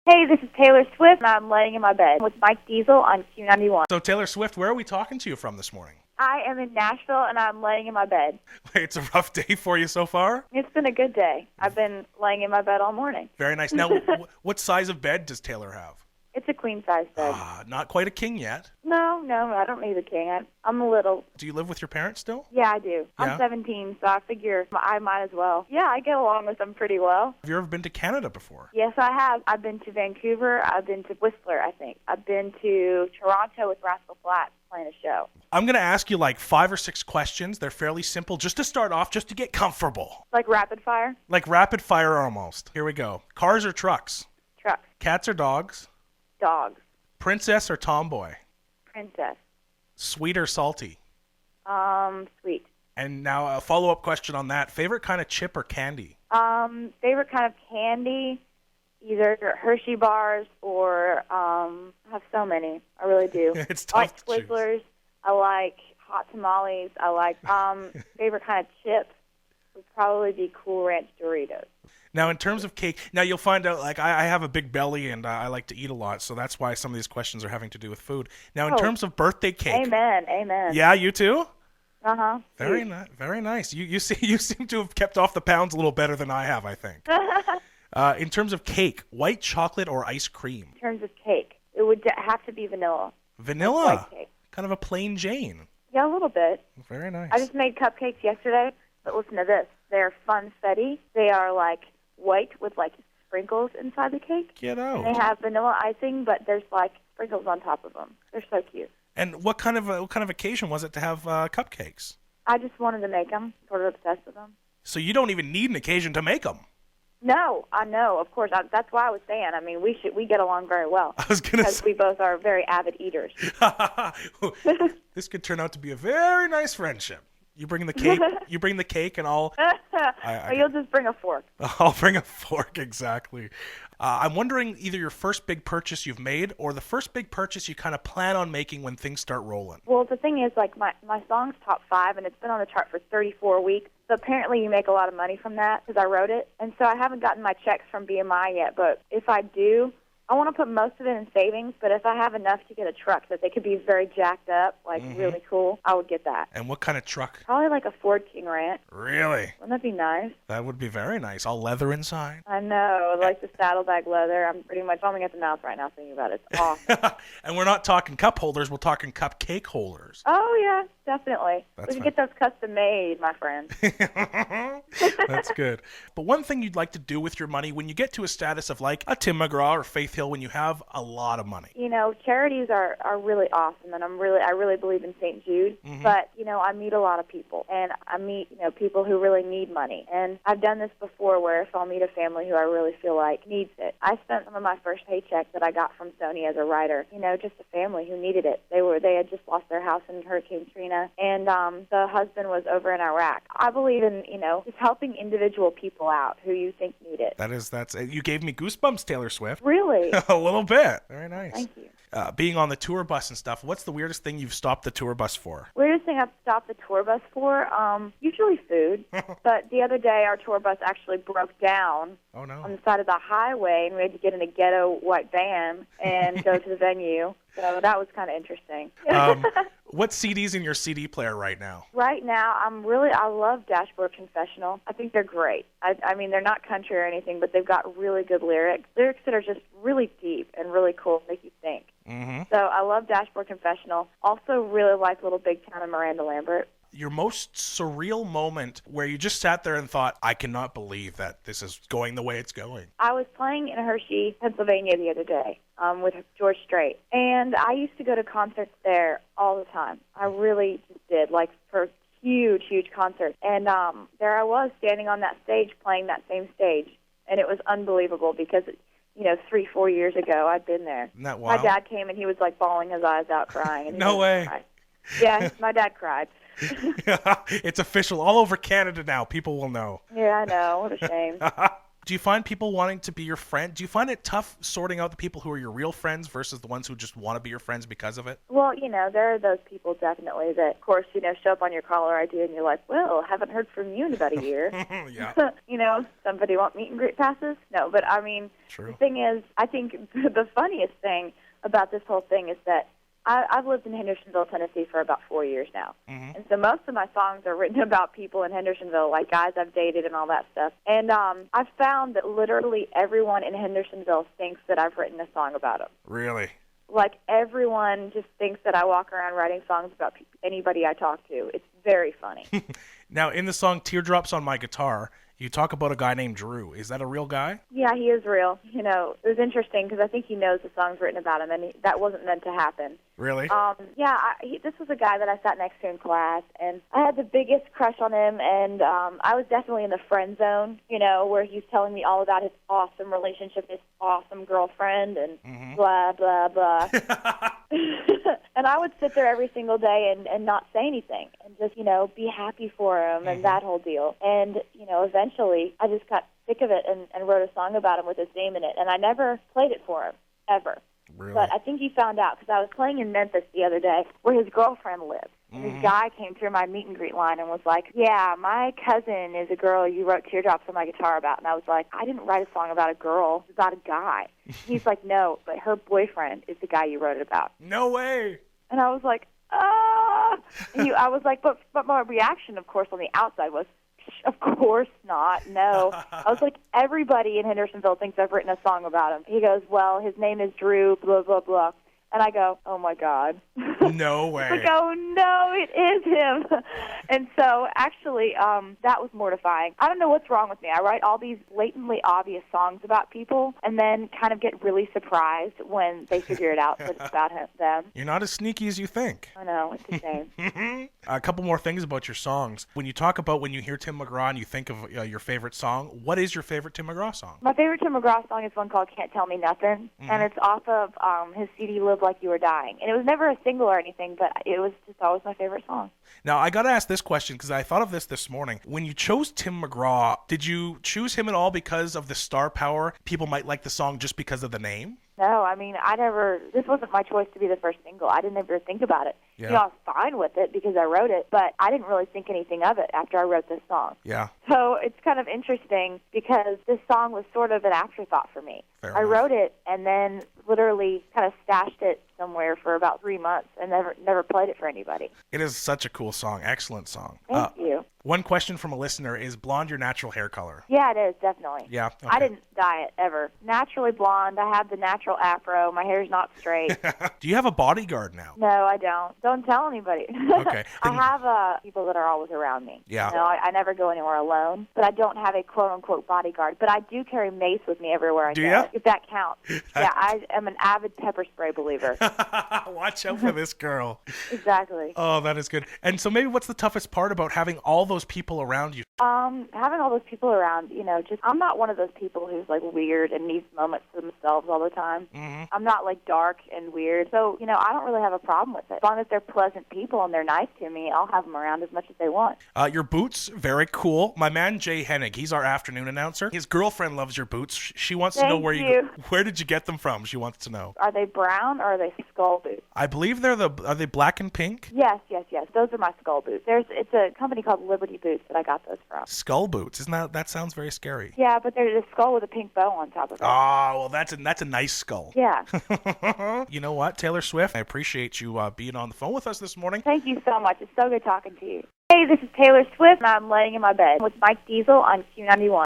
Hey, this is Taylor Swift, and I'm laying in my bed with Mike Diesel on Q91. So Taylor Swift, where are we talking to you from this morning? I am in Nashville, and I'm laying in my bed. It's a rough day for you so far? It's been a good day. I've been laying in my bed all morning. Very nice. Now, what size of bed does Taylor have? It's a queen-size bed. Not quite a king yet. No, I don't need a king. I'm a little. Do you live with your parents still? Yeah, I do. Yeah? I'm 17, so I figure I might as well. Yeah, I get along with them pretty well. Have you ever been to Canada before? Yes, I have. I've been to Vancouver. I've been to Whistler, I think. I've been to Toronto with Rascal Flatts playing a show. I'm going to ask you like 5 or 6 questions. They're fairly simple just to start off, just to get comfortable. Like rapid fire? Like rapid fire almost. Here we go. Cars or trucks? Trucks. Cats or dogs? Dogs. Princess or tomboy? Princess. Sweet or salty? Sweet. And now a follow-up question on that. Favorite kind of chip or candy? Favorite kind of candy, either Hershey bars or I have so many. I really do. It's I like tough to choose. Twizzlers. I like hot tamales. I like favorite kind of chip would probably be Cool Ranch Doritos. Now, in terms of cake, now you'll find out, like, I have a big belly and I like to eat a lot, so that's why some of these questions are having to do with food. Now, in terms of birthday cake. Amen. Yeah, you too? Uh-huh. Very nice. You seem to have kept off the pounds a little better than I have, I think. In terms of cake, white chocolate or ice cream? In terms of cake, it would have to be vanilla. Vanilla? White cake. Kind of a plain Jane. Yeah, a little bit. Very nice. I just made cupcakes yesterday, but listen to this. They're funfetti. They are like white with like sprinkles inside the cake. Get out. And they have vanilla icing, but there's like sprinkles on top of them. They're so cute. And what kind of occasion was it to have cupcakes? I just wanted to make them. Sort of obsessed with them. So you don't even need an occasion to make them. No, I know. Of course, that's why I was saying. I mean, we get along very well. I was gonna because say we both are very avid eaters. This could turn out to be a very nice friendship. You bring the cake. You bring the cake, and Or you'll just bring a fork. I'll bring a fork. Exactly. I'm wondering either your first big purchase you've made or the first big purchase you kind of plan on making when things start rolling. Well, the thing is, like, my song's top 5, and it's been on the chart for 34 weeks. So apparently you make a lot of money from that because I wrote it. And so I haven't gotten my checks from BMI yet, but if I do, I want to put most of it in savings, but if I have enough to get a truck that they could be very jacked up, like really cool, I would get that. And what kind of truck? Probably like a Ford King Ranch. Really? Wouldn't that be nice? That would be very nice. All leather inside. I know. Like the saddlebag leather. I'm pretty much foaming at the mouth right now thinking about it. It's awesome. And we're not talking cup holders. We're talking cupcake holders. Oh, yeah, definitely. That's We can get those custom made, my friend. That's good. But one thing you'd like to do with your money when you get to a status of like a Tim McGraw or Faith Hill, when you have a lot of money. You know, charities are really awesome, and I really believe in St. Jude. But, you know, I meet a lot of people, and I meet, you know, people who really need money. And I've done this before where if I'll meet a family who I really feel like needs it. I spent some of my first paycheck that I got from Sony as a writer, you know, just a family who needed it. They had just lost their house in Hurricane Trina, and the husband was over in Iraq. I believe in, you know, just helping individual people out who you think need it. That's you gave me goosebumps, Taylor Swift. Really? A little bit. Very nice. Thank you. Being on the tour bus and stuff, what's the weirdest thing you've stopped the tour bus for? Weirdest thing I've stopped the tour bus for? Usually food. But the other day our tour bus actually broke down Oh, no. on the side of the highway, and we had to get in a ghetto white van and go to the venue. So that was kind of interesting. What CD's in your CD player right now? Right now, I love Dashboard Confessional. I think they're great. I mean, they're not country or anything, but they've got really good lyrics that are just really deep and really cool, make you think. So I love Dashboard Confessional. Also really like Little Big Town and Miranda Lambert. Your most surreal moment where you just sat there and thought, I cannot believe that this is going the way it's going. I was playing in Hershey, Pennsylvania the other day with George Strait, and I used to go to concerts there all the time. I really just did, like for huge concerts. And there I was standing on that stage playing that same stage, and it was unbelievable because, you know, 3-4 years ago I'd been there. Isn't that wild? My dad came and he was like bawling his eyes out crying. And No way. Cried. Yeah, my dad cried. It's official all over Canada now. People will know. Yeah, I know. What a shame. Do you find people wanting to be your friend? Do you find it tough sorting out the people who are your real friends versus the ones who just want to be your friends because of it? Well, there are those people definitely that, of course, show up on your caller ID and you're like, well, haven't heard from you in about a year. Yeah. Somebody want meet and greet passes? No, but I mean, True. The thing is, I think the funniest thing about this whole thing is that I've lived in Hendersonville, Tennessee for about 4 years now. Mm-hmm. And so most of my songs are written about people in Hendersonville, like guys I've dated and all that stuff. And I've found that literally everyone in Hendersonville thinks that I've written a song about them. Really? Like, everyone just thinks that I walk around writing songs about anybody I talk to. It's very funny. Now, in the song Teardrops on My Guitar, you talk about a guy named Drew. Is that a real guy? Yeah, he is real. It was interesting because I think he knows the song's written about him, and that wasn't meant to happen. Really? This was a guy that I sat next to in class, and I had the biggest crush on him, and I was definitely in the friend zone, where he's telling me all about his awesome relationship, his awesome girlfriend, and blah, blah, blah. And I would sit there every single day and not say anything and just, be happy for him and that whole deal. And, eventually I just got sick of it and wrote a song about him with his name in it. And I never played it for him, ever. Really? But I think he found out because I was playing in Memphis the other day where his girlfriend lives. And this guy came through my meet and greet line and was like, yeah, my cousin is a girl you wrote Teardrops on My Guitar about. And I was like, I didn't write a song about a girl. It's about a guy. He's like, no, but her boyfriend is the guy you wrote it about. No way. And I was like, ah. And I was like, but my reaction, of course, on the outside was, of course not, no. I was like, everybody in Hendersonville thinks I've written a song about him. He goes, well, his name is Drew, blah, blah, blah. And I go, oh, my God. No way. I go, no, it is him. And so, actually, that was mortifying. I don't know what's wrong with me. I write all these blatantly obvious songs about people and then kind of get really surprised when they figure it out that it's about them. You're not as sneaky as you think. I know, it's a shame. A couple more things about your songs. When you talk about when you hear Tim McGraw and you think of your favorite song, what is your favorite Tim McGraw song? My favorite Tim McGraw song is one called Can't Tell Me Nothing, and it's off of his CD Live Like You Were Dying. And it was never a single or anything, but it was just always my favorite song. Now, I got to ask this question because I thought of this morning. When you chose Tim McGraw, did you choose him at all because of the star power? People might like the song just because of the name? No, I mean, this wasn't my choice to be the first single. I didn't ever think about it. Yeah. I was fine with it because I wrote it, but I didn't really think anything of it after I wrote this song. Yeah. So it's kind of interesting because this song was sort of an afterthought for me. Fair I enough. wrote it and then literally kind of stashed it somewhere for about 3 months and never played it for anybody. It is such a cool song. Excellent song. Thank you. One question from a listener, is blonde your natural hair color? Yeah, it is, definitely. Yeah? Okay. I didn't dye it, ever. Naturally blonde. I have the natural afro. My hair's not straight. Do you have a bodyguard now? No, I don't. Don't tell anybody. Okay. I have people that are always around me. Yeah. I never go anywhere alone, but I don't have a quote-unquote bodyguard. But I do carry mace with me everywhere I Do go, ya? if that counts. Yeah, I am an avid pepper spray believer. Watch out for this girl. Exactly. Oh, that is good. And so maybe what's the toughest part about having all those people around you? Having all those people around, I'm not one of those people who's like weird and needs moments to themselves all the time. Mm-hmm. I'm not like dark and weird. So, I don't really have a problem with it. As long as they're pleasant people and they're nice to me, I'll have them around as much as they want. Your boots, very cool. My man Jay Hennig, he's our afternoon announcer. His girlfriend loves your boots. She wants to know where did you get them from? She wants to know. Are they brown or are they skull boots? I believe are they black and pink? Yes. Those are my skull boots. It's a company called Liberty Boots that I got those from. Skull boots, isn't that sounds very scary? Yeah, but there's a skull with a pink bow on top of it. Oh, well, that's a nice skull. Yeah. You know what, Taylor Swift, I appreciate you being on the phone with us this morning. Thank you so much. It's so good talking to you. Hey, this is Taylor Swift, and I'm laying in my bed with Mike Diesel on Q91.